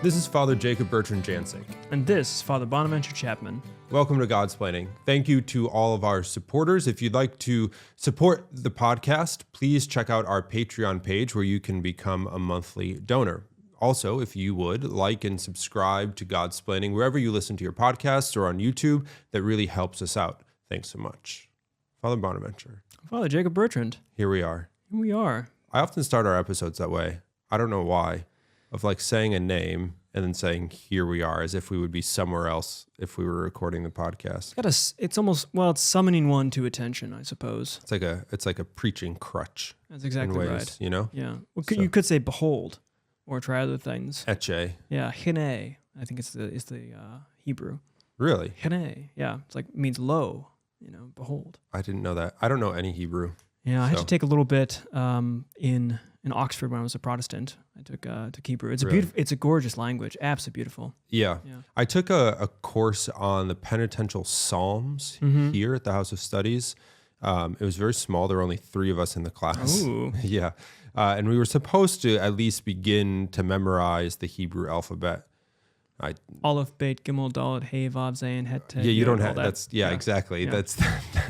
This is Father Jacob-Bertrand Janczyk. And this is Father Bonaventure Chapman. Welcome to Godsplaining. Thank you to all of our supporters. If you'd like to support the podcast, please check out our Patreon page where you can become a monthly donor. Also, if you would like and subscribe to Godsplaining wherever you listen to your podcasts or on YouTube, that really helps us out. Thanks so much. Father Bonaventure. Father Jacob-Bertrand. Here we are. Here we are. I often start our episodes that way. I don't know why. Of like saying a name and then saying, here we are, as if we would be somewhere else if we were recording the podcast. It's almost, well, it's summoning one to attention, I suppose. It's like a preaching crutch. That's exactly in ways, right. You know? Yeah. Well, you could say behold, or try other things. Eche. Yeah, hine. I think it's the Hebrew. Really? Hine. Yeah. It's like, means low, behold. I didn't know that. I don't know any Hebrew. Yeah, I had to take a little bit in Oxford when I was a Protestant. I took Hebrew. It's Really? it's a gorgeous language, absolutely beautiful. Yeah. I took a course on the penitential psalms here at the House of Studies. It was very small. There were only 3 of us in the class. Ooh. Yeah. And we were supposed to at least begin to memorize the Hebrew alphabet. Aleph, Bet, Gimel, Dalet, Hey, Vav, Zayin, Het, Tet. Yeah, you don't have that. that's exactly. Yeah.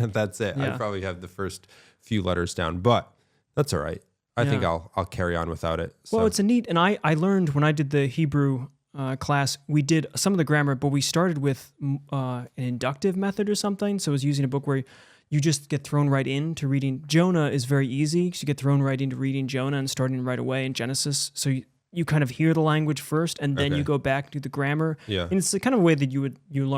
That's it. Yeah. I probably have the first few letters down, but that's all right. I think I'll carry on without it. So. Well, it's a neat, and I learned when I did the Hebrew class, we did some of the grammar, but we started with an inductive method or something. So it was using a book where you just get thrown right into reading. Jonah is very easy because you get thrown right into reading Jonah and starting right away in Genesis. So you kind of hear the language first, and then you go back to the grammar. Yeah, and it's the kind of way that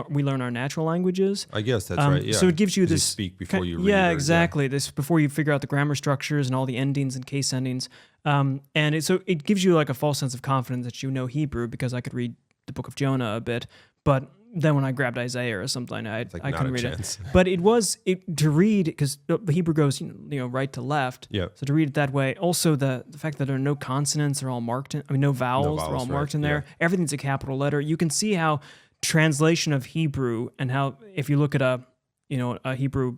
we learn our natural languges. I guess that's right. Yeah. So it gives you this. You speak before you read. Yeah, exactly. This before you figure out the grammar structures and all the endings and case endings. And it gives you like a false sense of confidence that you know Hebrew because I could read the book of Jonah a bit, but then when I grabbed Isaiah or something, I couldn't read it. But to read, because Hebrew goes right to left. Yeah. So to read it that way, also the fact that there are no consonants are all marked in. I mean, no vowels they're all marked in there. Yeah. Everything's a capital letter. You can see how translation of Hebrew and how if you look at a Hebrew,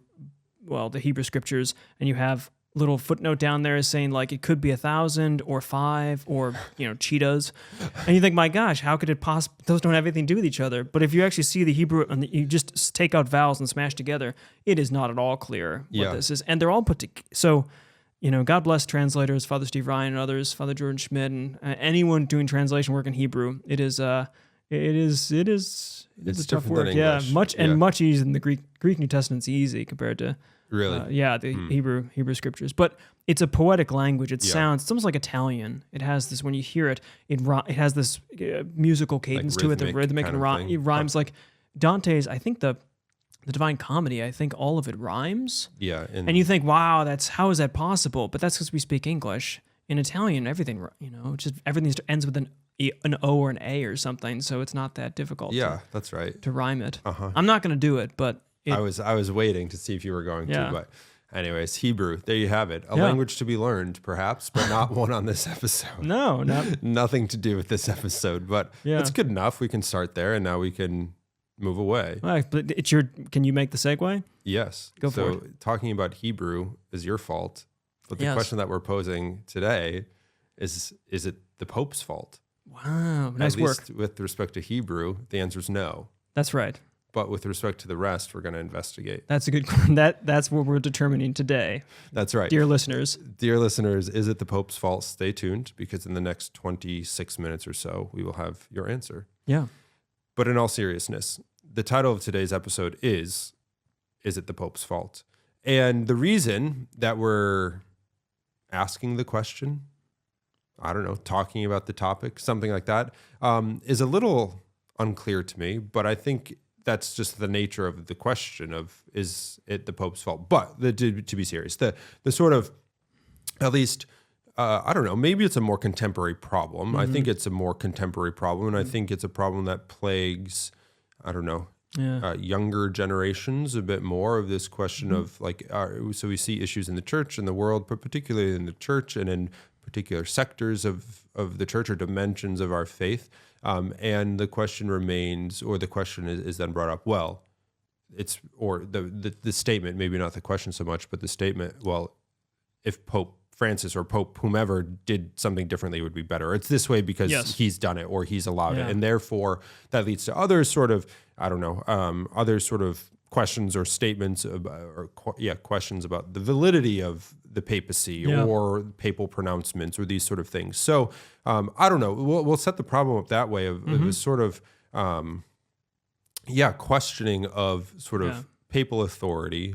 the Hebrew scriptures, and you have little footnote down there saying like it could be 1,000 or 5 or cheetahs, and you think, my gosh, how could it possibly? Those don't have anything to do with each other. But if you actually see the Hebrew and you just take out vowels and smash together, it is not at all clear what this is, and they're all put together. So, God bless translators, Father Steve Ryan and others, Father Jordan Schmidt, and anyone doing translation work in Hebrew. It is a tough work. Yeah, much easier than the Greek New Testament's easy compared to. Really? The Hebrew scriptures. But it's a poetic language. It's almost like Italian. It has this, when you hear it, it has this musical cadence to it, the rhythmic and it rhymes like Dante's, I think the Divine Comedy, I think all of it rhymes. Yeah. And you think, wow, how is that possible? But that's because we speak English. In Italian, everything, everything ends with an O or an A or something, so it's not that difficult that's right. to rhyme it. I'm not going to do it, but I was waiting to see if you were going to, but anyways, Hebrew, there you have it. A language to be learned, perhaps, but not one on this episode. No, nothing to do with this episode, but it's good enough. We can start there, and now we can move away. Right, but can you make the segue? Yes. Go for it. So talking about Hebrew is your fault, but the question that we're posing today is it the Pope's fault? Wow, nice work. At least with respect to Hebrew, the answer is no. That's right. But with respect to the rest, we're going to investigate. That's a good. That's what we're determining today. That's right, dear listeners. Dear listeners, is it the Pope's fault? Stay tuned, because in the next 26 minutes or so, we will have your answer. Yeah. But in all seriousness, the title of today's episode is it the Pope's fault? And the reason that we're asking the question, I don't know, talking about the topic, something like that, is a little unclear to me, but I think that's just the nature of the question of, is it the Pope's fault? But to be serious, the sort of, at least, I don't know, maybe it's a more contemporary problem. I think it's a more contemporary problem, and I think it's a problem that plagues, I don't know, younger generations a bit more, of this question of like, so we see issues in the church and the world, but particularly in the church and in particular sectors of the church or dimensions of our faith. And the question remains, or the question is then brought up, well, the statement, maybe not the question so much, but the statement, well, if Pope Francis or Pope whomever did something differently would be better. It's this way because he's done it or he's allowed it. And therefore that leads to other sort of, other sort of questions or statements questions about the validity of the papacy or papal pronouncements or these sort of things. So I don't know. We'll set the problem up that way of this sort of questioning of sort of papal authority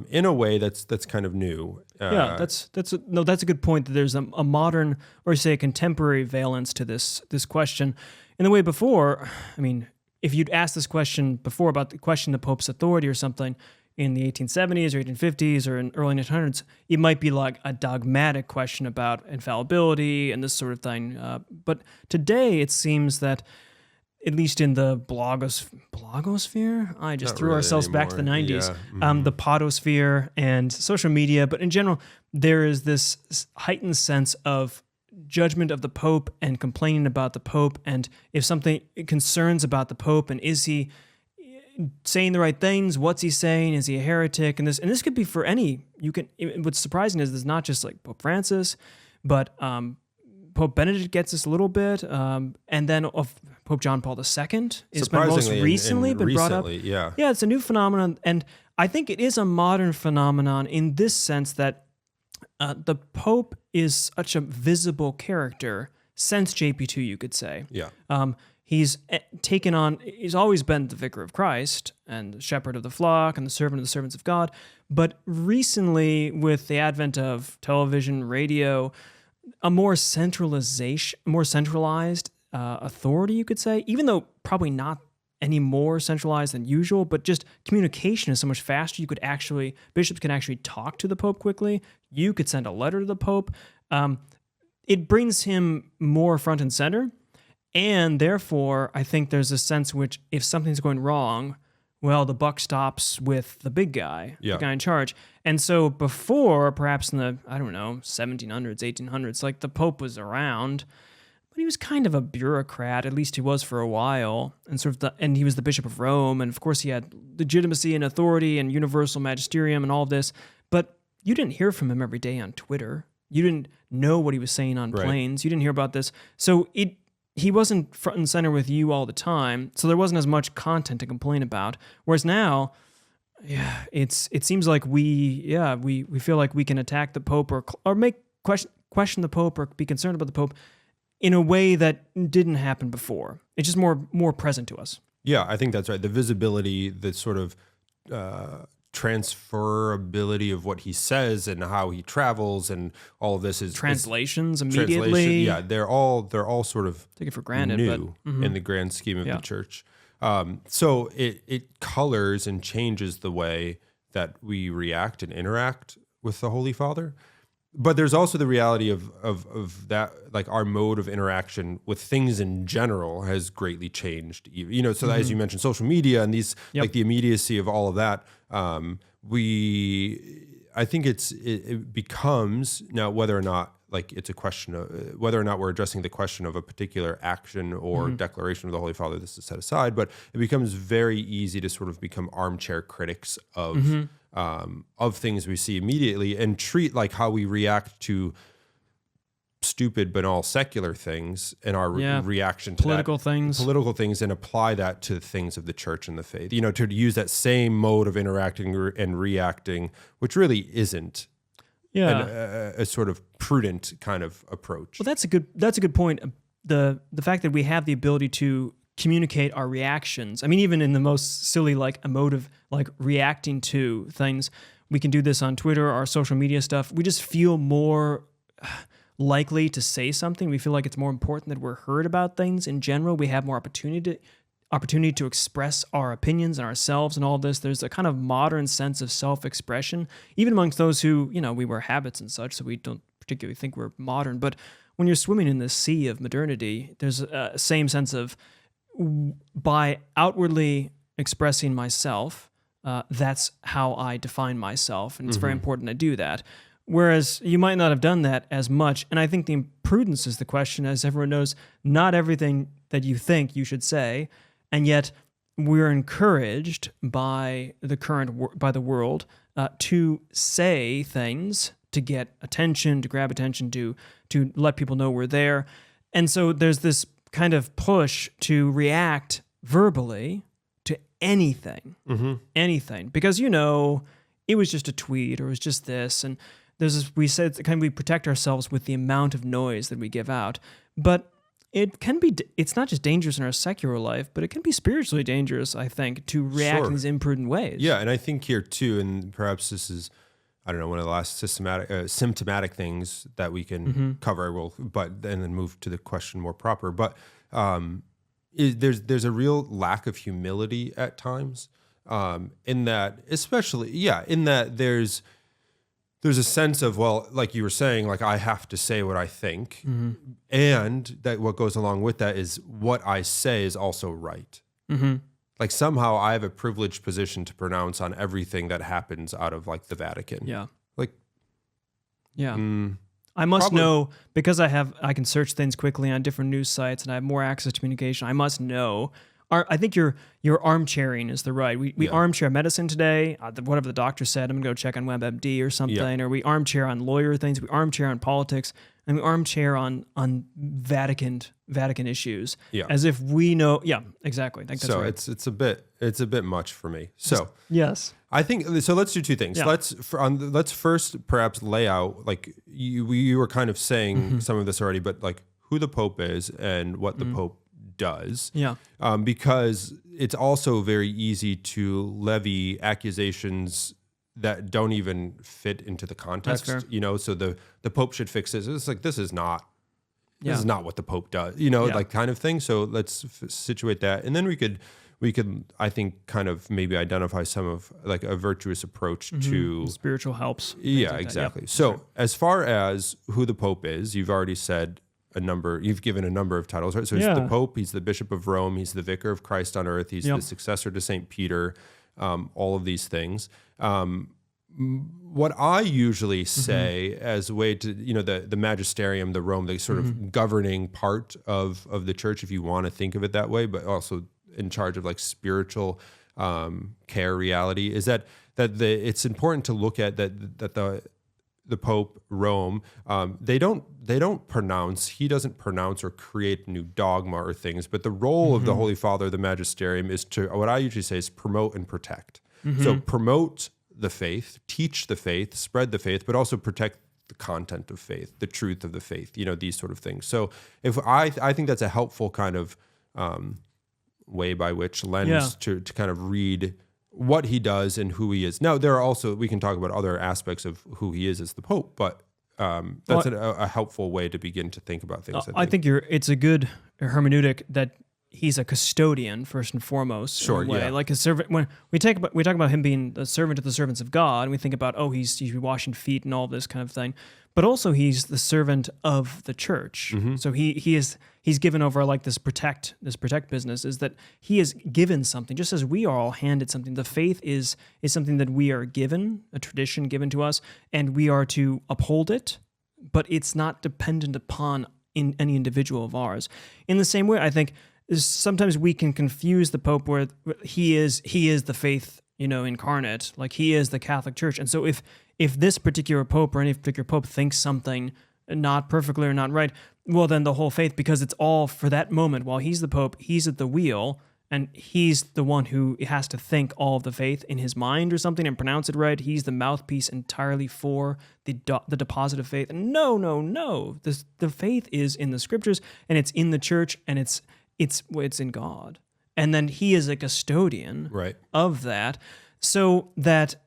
in a way that's kind of new. That's a good point. That there's a modern, or say a contemporary valence to this question. In the way before, I mean, if you'd asked this question before about the question of the Pope's authority or something in the 1870s or 1850s or in early 1900s, it might be like a dogmatic question about infallibility and this sort of thing. But today it seems that, at least in the blogosphere, I just threw ourselves back to the 90s, the podosphere and social media, but in general, there is this heightened sense of judgment of the Pope and complaining about the Pope, and if something concerns about the Pope, and is he saying the right things? What's he saying? Is he a heretic? And this could be for any. What's surprising is there's not just like Pope Francis, but Pope Benedict gets this a little bit, and then of Pope John Paul II is most recently been brought up. Yeah, it's a new phenomenon, and I think it is a modern phenomenon in this sense that the Pope is such a visible character since JP2, you could say. Yeah. He's taken on, he's always been the vicar of Christ and the shepherd of the flock and the servant of the servants of God. But recently, with the advent of television, radio, a more centralized authority, you could say, even though probably not any more centralized than usual, but just communication is so much faster. Bishops can actually talk to the Pope quickly. You could send a letter to the Pope. It brings him more front and center. And therefore, I think there's a sense which if something's going wrong, well, the buck stops with the big guy, the guy in charge. And so before, perhaps in the, 1700s, 1800s, like the Pope was around, but he was kind of a bureaucrat, at least he was for a while, and he was the Bishop of Rome, and of course he had legitimacy and authority and universal magisterium and all of this, but you didn't hear from him every day on Twitter. You didn't know what he was saying on planes. You didn't hear about this. So he wasn't front and center with you all the time, so there wasn't as much content to complain about. Whereas now, it seems like we feel like we can attack the Pope or make question the Pope or be concerned about the Pope in a way that didn't happen before. It's just more present to us. Yeah, I think that's right. The visibility, the sort of transferability of what he says and how he travels and all of this is translations immediately. Yeah, they're all sort of take it for granted, new in the grand scheme of the church. So it colors and changes the way that we react and interact with the Holy Father. But there's also the reality of that, like our mode of interaction with things in general has greatly changed. So as you mentioned, social media and these, like the immediacy of all of that, I think it becomes now whether or not like it's a question of whether or not we're addressing the question of a particular action or declaration of the Holy Father. This is set aside, but it becomes very easy to sort of become armchair critics of things we see immediately and treat like how we react to stupid but all secular things and our reaction to political things and apply that to things of the church and the faith. To use that same mode of interacting and reacting, which really isn't a sort of prudent kind of approach. Well, that's a good point. The fact that we have the ability to communicate our reactions. I mean, even in the most silly, like emotive, like reacting to things, we can do this on Twitter, our social media stuff. We just feel more likely to say something. We feel like it's more important that we're heard about things in general. We have more opportunity to express our opinions and ourselves and all this. There's a kind of modern sense of self-expression, even amongst those who, we wear habits and such, so we don't particularly think we're modern. But when you're swimming in the sea of modernity, there's a same sense of, by outwardly expressing myself, that's how I define myself, and it's very important I do that. Whereas you might not have done that as much, and I think the imprudence is the question. As everyone knows, not everything that you think you should say, and yet we're encouraged by the world to say things, to get attention, to grab attention, to let people know we're there. And so there's this kind of push to react verbally to anything, because, it was just a tweet or it was just this. And there's this, we said, we protect ourselves with the amount of noise that we give out. But it's not just dangerous in our secular life, but it can be spiritually dangerous, I think, to react in these imprudent ways. Yeah, and I think here too, and perhaps this is, I don't know, one of the last symptomatic things that we can cover, and then move to the question more proper. But there's a real lack of humility at times, in that, especially, in that there's a sense of, well, like you were saying, like I have to say what I think, and that what goes along with that is what I say is also right. Like somehow I have a privileged position to pronounce on everything that happens out of like the Vatican. Yeah. Like, I must know, because I can search things quickly on different news sites and I have more access to communication. I must know. I think your armchairing is the right. We armchair medicine today. Whatever the doctor said, I'm gonna go check on WebMD or something. Or we armchair on lawyer things. We armchair on politics, and we armchair on Vatican issues. Yeah. As if we know. Yeah, exactly. I think that's right. it's a bit much for me. So yes. I think so. Let's do two things. Yeah. Let's first perhaps lay out, like you were kind of saying some of this already, but like who the Pope is and what the Pope does. Yeah. Because it's also very easy to levy accusations that don't even fit into the context. That's fair. So the Pope should fix this. It's like, this is not what the Pope does, like kind of thing. So let's situate that. And then we could, I think, kind of maybe identify some of like a virtuous approach to spiritual helps. Yeah, like exactly. Yep. So as far as who the Pope is, you've already said you've given a number of titles, right? So he's the Pope, he's the Bishop of Rome, he's the Vicar of Christ on earth, he's the successor to St. Peter, all of these things. What I usually say as a way to, the magisterium, the Rome, the sort of governing part of the church, if you want to think of it that way, but also in charge of like spiritual care reality, is that it's important to look at that the Pope, Rome, he doesn't pronounce or create new dogma or things, but the role of the Holy Father, the magisterium, is to, what I usually say is promote and protect. So promote the faith, teach the faith, spread the faith, but also protect the content of faith, the truth of the faith, these sort of things. So if I think that's a helpful kind of way by which lens to kind of read what he does and who he is. Now, there are also, we can talk about other aspects of who he is as the Pope, but that's a helpful way to begin to think about things. I think it's a good hermeneutic that he's a custodian first and foremost. Sure, in a way. yeah. Like a servant. When we talk about him being the servant of the servants of God, and we think about he's washing feet and all this kind of thing, but also he's the servant of the church. So he's given over like this protect business, is that he is given something, just as we are all handed something. The faith is something that we are given, a tradition given to us, and we are to uphold it, but it's not dependent upon any individual of ours. In the same way, I think sometimes we can confuse the Pope where he is the faith, incarnate, like he is the Catholic Church. And so if this particular Pope or any particular Pope thinks something not perfectly or not right, well, then the whole faith, because it's all for that moment, while he's the Pope, he's at the wheel, and he's the one who has to think all of the faith in his mind or something and pronounce it right. He's the mouthpiece entirely for the deposit of faith. And no. The faith is in the scriptures, and it's in the church, and it's in God. And then he is a custodian of that, so that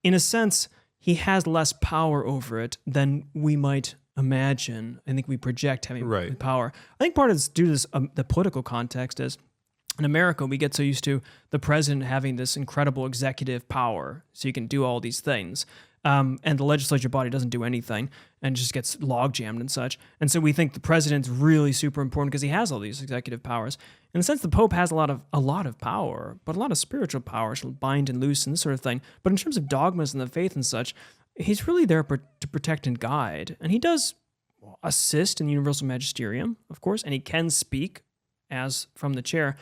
in a sense, he has less power over it than we might imagine. I think we project having power. I think part of it's due to this, the political context is, in America, we get so used to the president having this incredible executive power, so you can do all these things. And the legislature body doesn't do anything and just gets log jammed and such. And so we think the president's really super important because he has all these executive powers. In a sense, the Pope has a lot of power, but a lot of spiritual power, so bind and loose and this sort of thing. But in terms of dogmas and the faith and such, he's really there to protect and guide. And he does assist in the universal magisterium, of course, and he can speak as from the chair.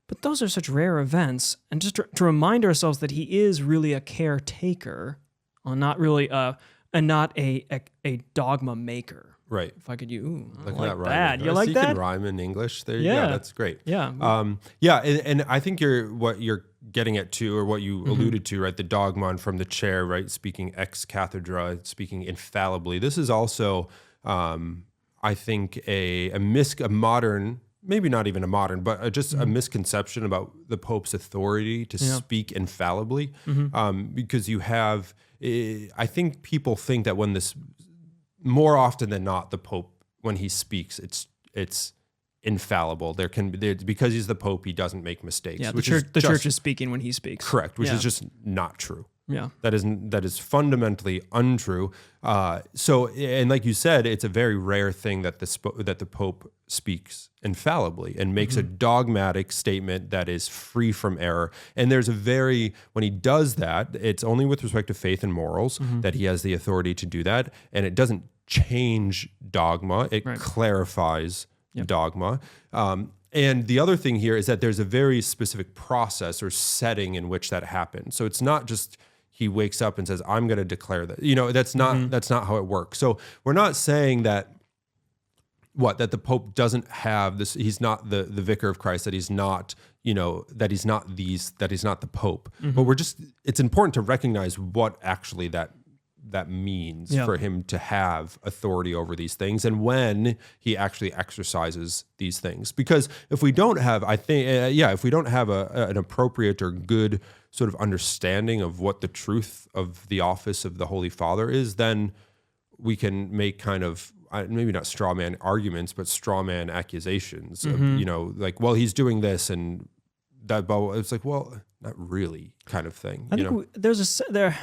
But those are such rare events. And just to remind ourselves that he is really a caretaker, not really a a dogma maker. Right. If I could use, Look like at that that. rhyming. You like so that? You can rhyme in English. There you go. That's great. Yeah. And I think what you're getting at too, or what you alluded to, right? The dogma from the chair, right? Speaking ex cathedra, speaking infallibly. This is also, I think, a modern, maybe not even a modern, but just a misconception about the Pope's authority to speak infallibly, because you have, I think people think that when this, more often than not, the Pope, when he speaks, it's infallible. Because he's the Pope, he doesn't make mistakes. Yeah, the church is speaking when he speaks. Correct, which is just not true. Yeah, that is fundamentally untrue. So, and like you said, it's a very rare thing that the Pope speaks infallibly and makes a dogmatic statement that is free from error. And when he does that, it's only with respect to faith and morals that he has the authority to do that, and it doesn't change dogma; it clarifies dogma. And the other thing here is that there's a very specific process or setting in which that happens. So it's not just he wakes up and says, "I'm going to declare that." That's not how it works. So we're not saying that the Pope doesn't have this. He's not the vicar of Christ. That he's not, that he's not the Pope. But it's important to recognize what actually that means for him to have authority over these things, and when he actually exercises these things. Because if we don't have, if we don't have an appropriate or good sort of understanding of what the truth of the office of the Holy Father is, then we can make kind of, maybe not straw man arguments, but straw man accusations of, like, well, he's doing this and that, but it's like, well, not really, kind of thing. I think there's a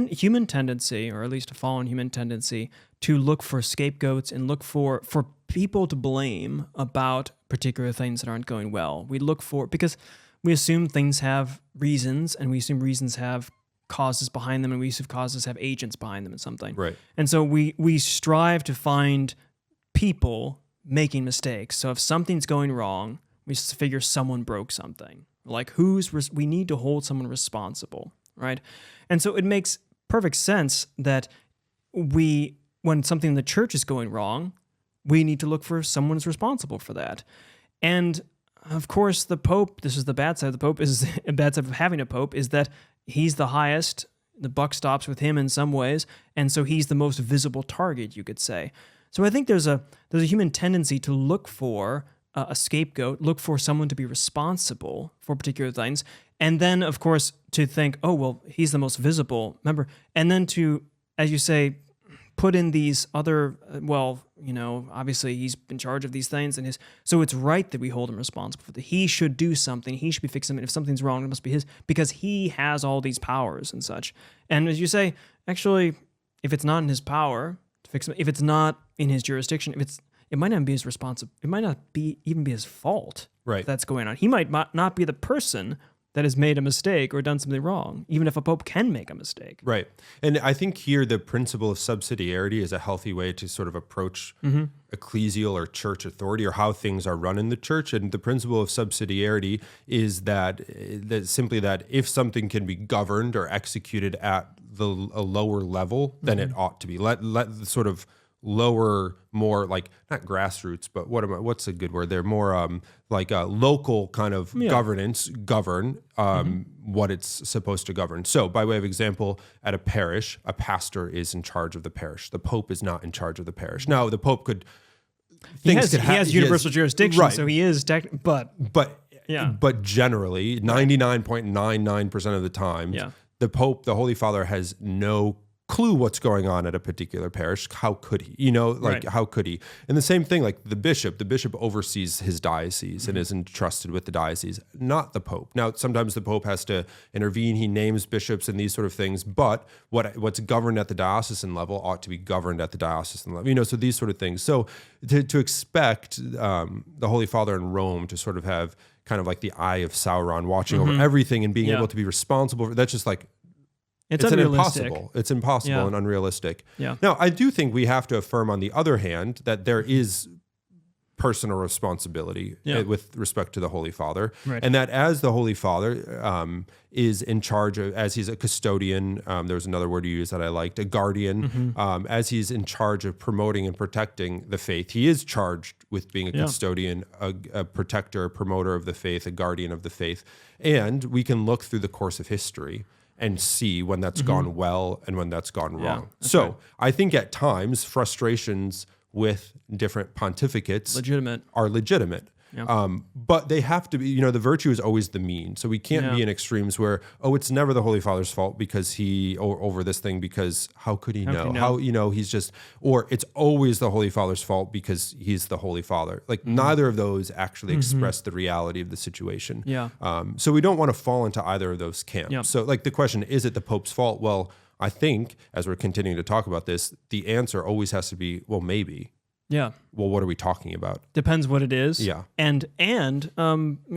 human tendency, or at least a fallen human tendency, to look for scapegoats and look for people to blame about particular things that aren't going well. Because we assume things have reasons, and we assume reasons have causes behind them, and we assume causes have agents behind them in something. Right. And so we strive to find people making mistakes. So if something's going wrong, we figure someone broke something. Like we need to hold someone responsible, right? And so it makes perfect sense that when something in the church is going wrong, we need to look for someone who's responsible for that. And of course, the Pope, this is the bad side of the Pope, is a bad side of having a Pope, is that he's the highest, the buck stops with him in some ways, and so he's the most visible target, you could say. So I think there's a human tendency to look for a scapegoat, look for someone to be responsible for particular things, and then, of course, to think, oh, well, he's the most visible, remember, and then to, as you say, put in these other, obviously he's in charge of these things, and so it's right that we hold him responsible for that. He should do something, he should be fixing it. If something's wrong, it must be his, because he has all these powers and such. And as you say, actually, if it's not in his power to fix it, if it's not in his jurisdiction, it might not be his responsibility. It might not even be his fault. Right. That's going on. He might not be the person that has made a mistake or done something wrong, even if a pope can make a mistake. Right. And I think here the principle of subsidiarity is a healthy way to sort of approach ecclesial or church authority, or how things are run in the church. And the principle of subsidiarity is that simply that if something can be governed or executed at a lower level, then it ought to be. Let the sort of lower, more like not grassroots, but what's a good word? They're more like a local kind of governance govern what it's supposed to govern. So by way of example, at a parish, a pastor is in charge of the parish. The Pope is not in charge of the parish. Now the Pope he has universal jurisdiction, right. So he is but generally 99.99% of the time, the Pope, the Holy Father, has no clue what's going on at a particular parish. How could he? How could he? And the same thing, like the bishop oversees his diocese and is entrusted with the diocese, not the Pope. Now, sometimes the Pope has to intervene. He names bishops and these sort of things, but what's governed at the diocesan level ought to be governed at the diocesan level. So these sort of things. So to expect the Holy Father in Rome to sort of have kind of like the eye of Sauron watching over everything and being able to be responsible for, that's just like, it's impossible. It's impossible and unrealistic. Yeah. Now, I do think we have to affirm, on the other hand, that there is personal responsibility with respect to the Holy Father. Right. And that as the Holy Father is in charge of, as he's a custodian, there was another word you used that I liked, a guardian, as he's in charge of promoting and protecting the faith, he is charged with being a custodian, a protector, a promoter of the faith, a guardian of the faith. And we can look through the course of history and see when that's gone well and when that's gone wrong. So right. I think at times frustrations with different pontificates are legitimate. Yeah. But they have to be, the virtue is always the mean. So we can't be in extremes where, it's never the Holy Father's fault because over this thing, because how could he know? He's just, or it's always the Holy Father's fault because he's the Holy Father. Like neither of those actually express the reality of the situation. Yeah. So we don't want to fall into either of those camps. Yeah. So like the question, is it the Pope's fault? Well, I think as we're continuing to talk about this, the answer always has to be, well, maybe. Yeah. Well, what are we talking about? Depends what it is. Yeah. And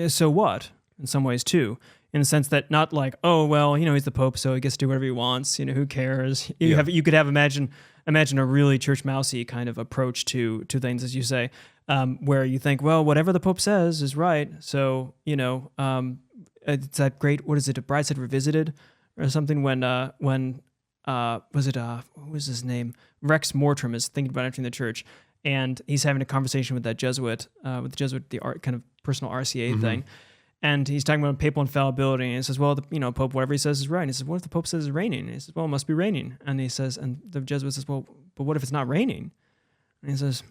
so what? In some ways too, in the sense that not like, he's the Pope, so he gets to do whatever he wants. Who cares? You could imagine a really church mousy kind of approach to things, as you say, where you think, well, whatever the Pope says is right. So it's that great. What is it? A Brideshead Revisited or something when was it what was his name? Rex Mortram is thinking about entering the church, and he's having a conversation with that Jesuit, the kind of personal RCA thing, and he's talking about papal infallibility, and he says, well, Pope, whatever he says is right. And he says, what if the Pope says it's raining? And he says, well, it must be raining. And he says, and the Jesuit says, well, but what if it's not raining? And he says,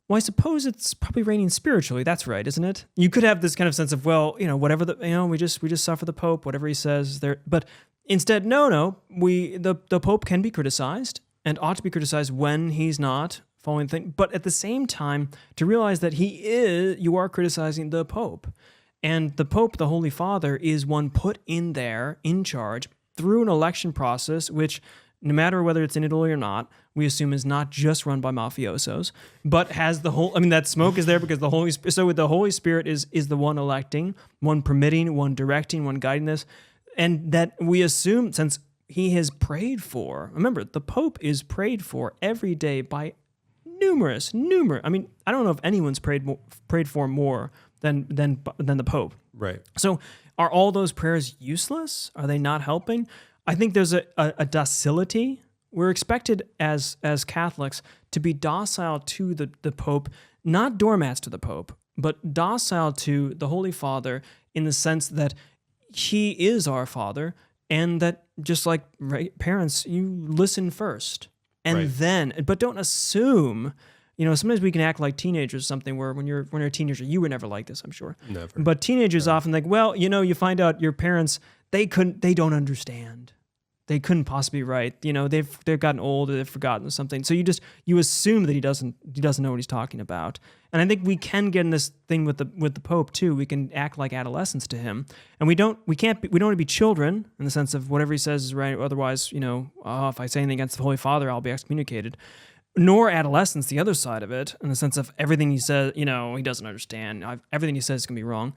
well, I suppose it's probably raining spiritually. That's right, isn't it? You could have this kind of sense of, well, whatever we just suffer the Pope, whatever he says there. But instead, no, the Pope can be criticized and ought to be criticized when he's not following things. But at the same time, to realize that you are criticizing the Pope. And the Pope, the Holy Father, is one put in there, in charge, through an election process, which, no matter whether it's in Italy or not, we assume is not just run by mafiosos, but has the whole, that smoke is there because the Holy Spirit, so the Holy Spirit is the one electing, one permitting, one directing, one guiding this. And that we assume, since he has prayed for, remember, the Pope is prayed for every day by numerous. I don't know if anyone's prayed for more than the Pope. Right. So are all those prayers useless? Are they not helping? I think there's a docility. We're expected as Catholics to be docile to the Pope, not doormats to the Pope, but docile to the Holy Father in the sense that he is our Father, and that just like parents, you listen first, and then, but don't assume. Sometimes we can act like teenagers or something. Where when you're a teenager, you were never like this, I'm sure. Never. But teenagers often think, well, you find out your parents they don't understand. They couldn't possibly be right. They've gotten old or they've forgotten something. So you assume that he doesn't know what he's talking about. And I think we can get in this thing with the Pope too. We can act like adolescents to him, and we don't want to be children in the sense of whatever he says is right. Otherwise, if I say anything against the Holy Father, I'll be excommunicated. Nor adolescence, the other side of it, in the sense of everything he says, he doesn't understand. Everything he says is going to be wrong.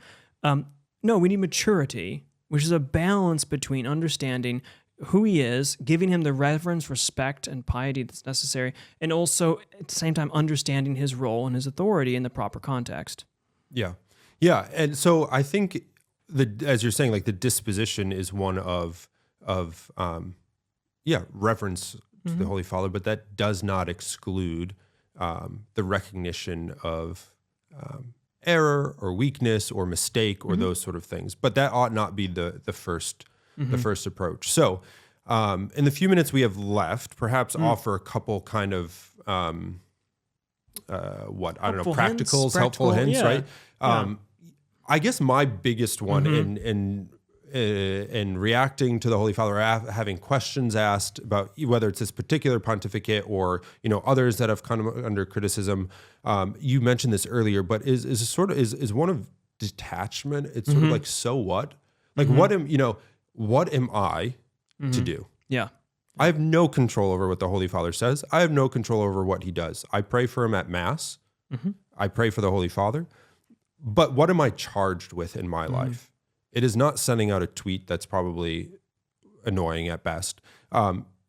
No, we need maturity, which is a balance between understanding who he is, giving him the reverence, respect, and piety that's necessary, and also at the same time understanding his role and his authority in the proper context. Yeah. And so I think as you're saying, like the disposition is one of reverence to the Holy Father, but that does not exclude the recognition of error or weakness or mistake or those sort of things. But that ought not be the first approach. So in the few minutes we have left, perhaps offer a couple kind of practicals, helpful hints, right? I guess my biggest one in reacting to the Holy Father, having questions asked about whether it's this particular pontificate or others that have come under criticism. You mentioned this earlier, but is one of detachment. It's sort of like, so what? Like what am I to do? Yeah. I have no control over what the Holy Father says. I have no control over what he does. I pray for him at Mass. I pray for the Holy Father. But what am I charged with in my life? It is not sending out a tweet that's probably annoying at best.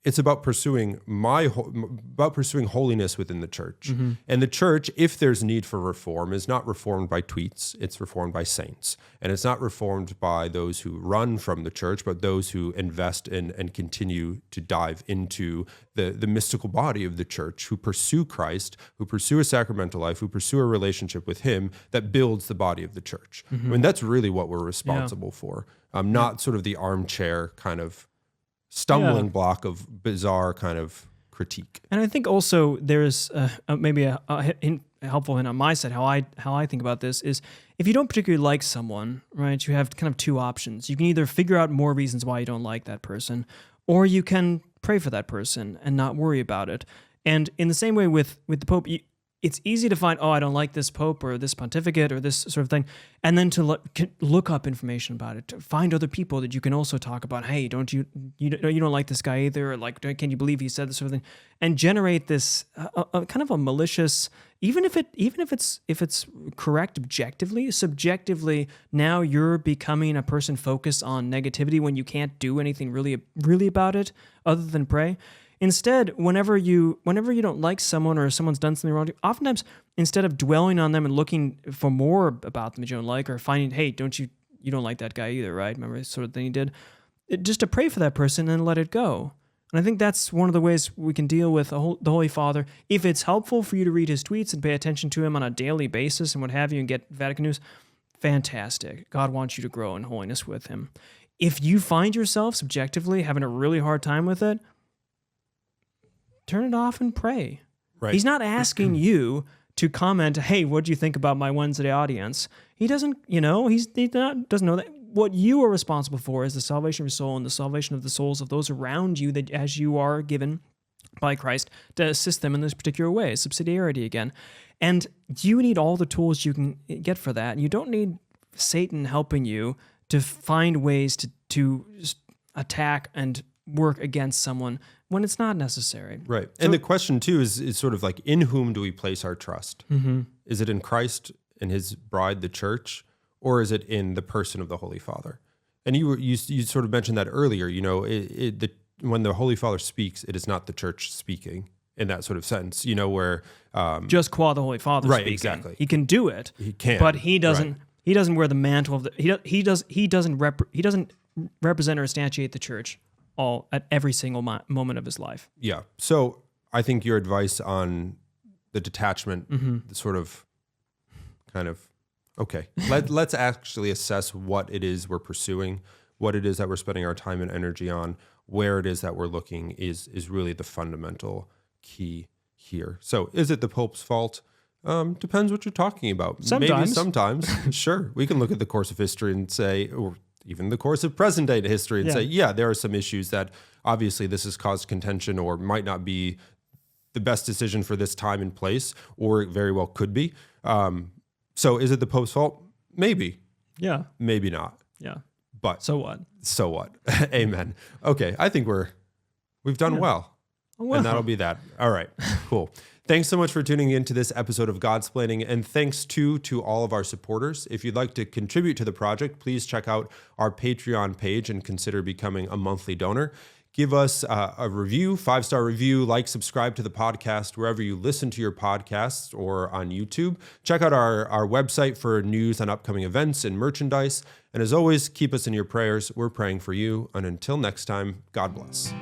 it's about pursuing holiness within the church. And the church, if there's need for reform, is not reformed by tweets, it's reformed by saints. And it's not reformed by those who run from the church, but those who invest in and continue to dive into the mystical body of the church, who pursue Christ, who pursue a sacramental life, who pursue a relationship with him that builds the body of the church. I mean, that's really what we're responsible for. Not sort of the armchair kind of stumbling block of bizarre kind of critique. And I think also there's maybe a helpful hint on my side. How I think about this is, if you don't particularly like someone, right, you have kind of two options. You can either figure out more reasons why you don't like that person, or you can pray for that person and not worry about it. And in the same way with the Pope, it's easy to find, I don't like this Pope or this pontificate or this sort of thing, and then to look up information about it, to find other people that you can also talk about. Hey, don't you don't like this guy either? Or like, can you believe he said this sort of thing? And generate this kind of a malicious, even if it's correct objectively, subjectively, now you're becoming a person focused on negativity when you can't do anything really about it other than pray. Instead, whenever you don't like someone or someone's done something wrong, oftentimes instead of dwelling on them and looking for more about them that you don't like, or finding, hey, you don't like that guy either, right? Remember this sort of thing he did? Just to pray for that person and let it go. And I think that's one of the ways we can deal with the Holy Father. If it's helpful for you to read his tweets and pay attention to him on a daily basis and what have you, and get Vatican news, fantastic. God wants you to grow in holiness with him. If you find yourself subjectively having a really hard time with it, turn it off and pray. Right. He's not asking you to comment, hey, what do you think about my Wednesday audience? He doesn't, he doesn't know that. What you are responsible for is the salvation of your soul and the salvation of the souls of those around you, that as you are given by Christ to assist them in this particular way, subsidiarity again. And you need all the tools you can get for that. You don't need Satan helping you to find ways to attack and work against someone when it's not necessary. Right. And the question too is sort of like, in whom do we place our trust? Is it in Christ and his bride, the church, or is it in the person of the Holy Father? And you sort of mentioned that earlier, when the Holy Father speaks, it is not the church speaking in that sort of sense, where just qua the Holy Father right, speaking. Exactly. He can do it. He can. But he doesn't right. He doesn't wear the mantle of he doesn't represent or instantiate the church all at every single moment of his life. Yeah. So I think your advice on the detachment, the sort of kind of, okay, let's actually assess what it is we're pursuing, what it is that we're spending our time and energy on, where it is that we're looking is really the fundamental key here. So is it the Pope's fault? Depends what you're talking about. Maybe sometimes, sure. We can look at the course of history and say, or even the course of present day history and say, there are some issues that obviously this has caused contention or might not be the best decision for this time and place, or it very well could be. So is it the Pope's fault? Maybe. Yeah. Maybe not. Yeah. But so what? So what? Amen. Okay. I think we've done well. And that'll be that. All right. Cool. Thanks so much for tuning in to this episode of Godsplaining, and thanks to all of our supporters. If you'd like to contribute to the project, please check out our Patreon page and consider becoming a monthly donor. Give us a review, 5-star review, subscribe to the podcast wherever you listen to your podcasts or on YouTube. Check out our website for news on upcoming events and merchandise. And as always, keep us in your prayers. We're praying for you. And until next time, God bless.